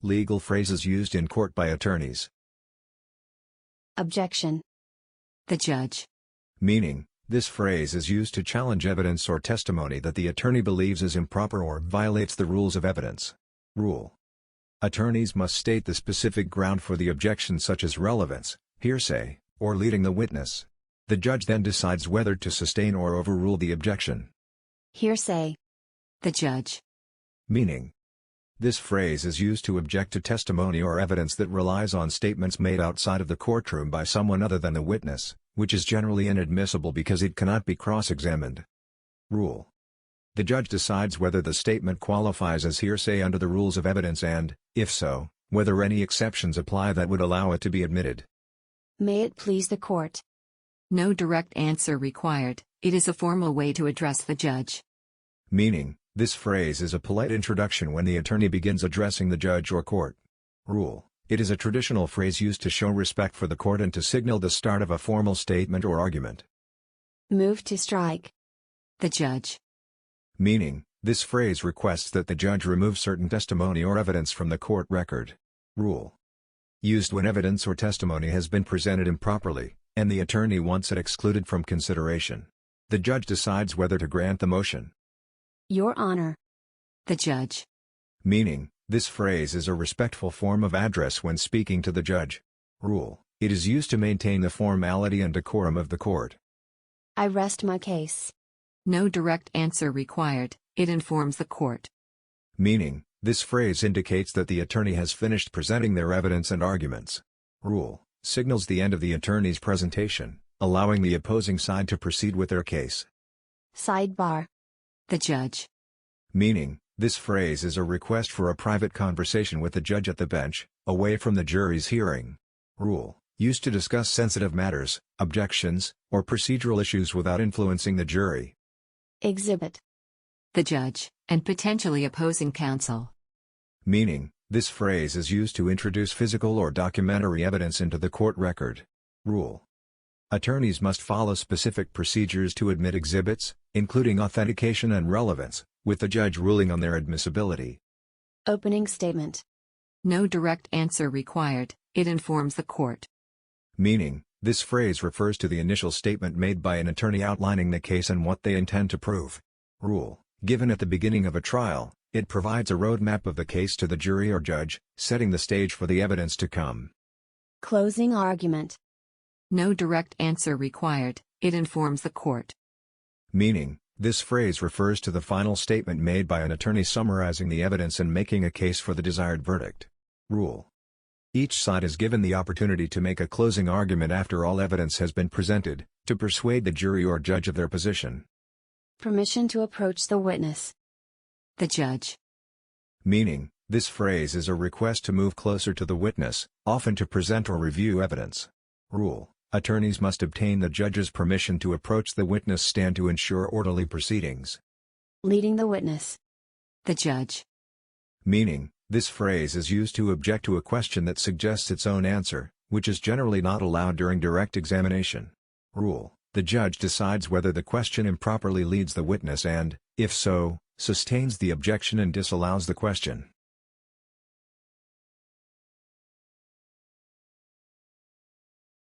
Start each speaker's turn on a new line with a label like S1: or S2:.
S1: Legal phrases used in court by attorneys.
S2: Objection.
S3: The judge.
S1: Meaning, this phrase is used to challenge evidence or testimony that the attorney believes is improper or violates the rules of evidence. Rule. Attorneys must state the specific ground for the objection, such as relevance, hearsay, or leading the witness. The judge then decides whether to sustain or overrule the objection.
S2: Hearsay.
S3: The judge.
S1: Meaning, this phrase is used to object to testimony or evidence that relies on statements made outside of the courtroom by someone other than the witness, which is generally inadmissible because it cannot be cross-examined. Rule. The judge decides whether the statement qualifies as hearsay under the rules of evidence and, if so, whether any exceptions apply that would allow it to be admitted.
S2: May it please the court.
S3: No direct answer required. It is a formal way to address the judge.
S1: Meaning, this phrase is a polite introduction when the attorney begins addressing the judge or court. Rule. It is a traditional phrase used to show respect for the court and to signal the start of a formal statement or argument.
S2: Move to strike.
S3: The judge.
S1: Meaning, this phrase requests that the judge remove certain testimony or evidence from the court record. Rule. Used when evidence or testimony has been presented improperly, and the attorney wants it excluded from consideration. The judge decides whether to grant the motion.
S2: Your Honor.
S3: The judge.
S1: Meaning, this phrase is a respectful form of address when speaking to the judge. Rule. It is used to maintain the formality and decorum of the court.
S2: I rest my case.
S3: No direct answer required. It informs the court.
S1: Meaning, this phrase indicates that the attorney has finished presenting their evidence and arguments. Rule. Signals the end of the attorney's presentation, allowing the opposing side to proceed with their case.
S2: Sidebar.
S3: The judge.
S1: Meaning, this phrase is a request for a private conversation with the judge at the bench, away from the jury's hearing. Rule. Used to discuss sensitive matters, objections, or procedural issues without influencing the jury.
S2: Exhibit.
S3: The judge, and potentially opposing counsel.
S1: Meaning, this phrase is used to introduce physical or documentary evidence into the court record. Rule. Attorneys must follow specific procedures to admit exhibits, including authentication and relevance, with the judge ruling on their admissibility.
S2: Opening statement.
S3: No direct answer required. It informs the court.
S1: Meaning, this phrase refers to the initial statement made by an attorney outlining the case and what they intend to prove. Rule. Given at the beginning of a trial, it provides a roadmap of the case to the jury or judge, setting the stage for the evidence to come.
S2: Closing argument.
S3: No direct answer required. It informs the court.
S1: Meaning, this phrase refers to the final statement made by an attorney summarizing the evidence and making a case for the desired verdict. Rule. Each side is given the opportunity to make a closing argument after all evidence has been presented, to persuade the jury or judge of their position.
S2: Permission to approach the witness.
S3: The judge.
S1: Meaning, this phrase is a request to move closer to the witness, often to present or review evidence. Rule. Attorneys must obtain the judge's permission to approach the witness stand to ensure orderly proceedings.
S2: Leading the witness.
S3: The judge.
S1: Meaning, this phrase is used to object to a question that suggests its own answer, which is generally not allowed during direct examination. Rule. The judge decides whether the question improperly leads the witness and, if so, sustains the objection and disallows the question.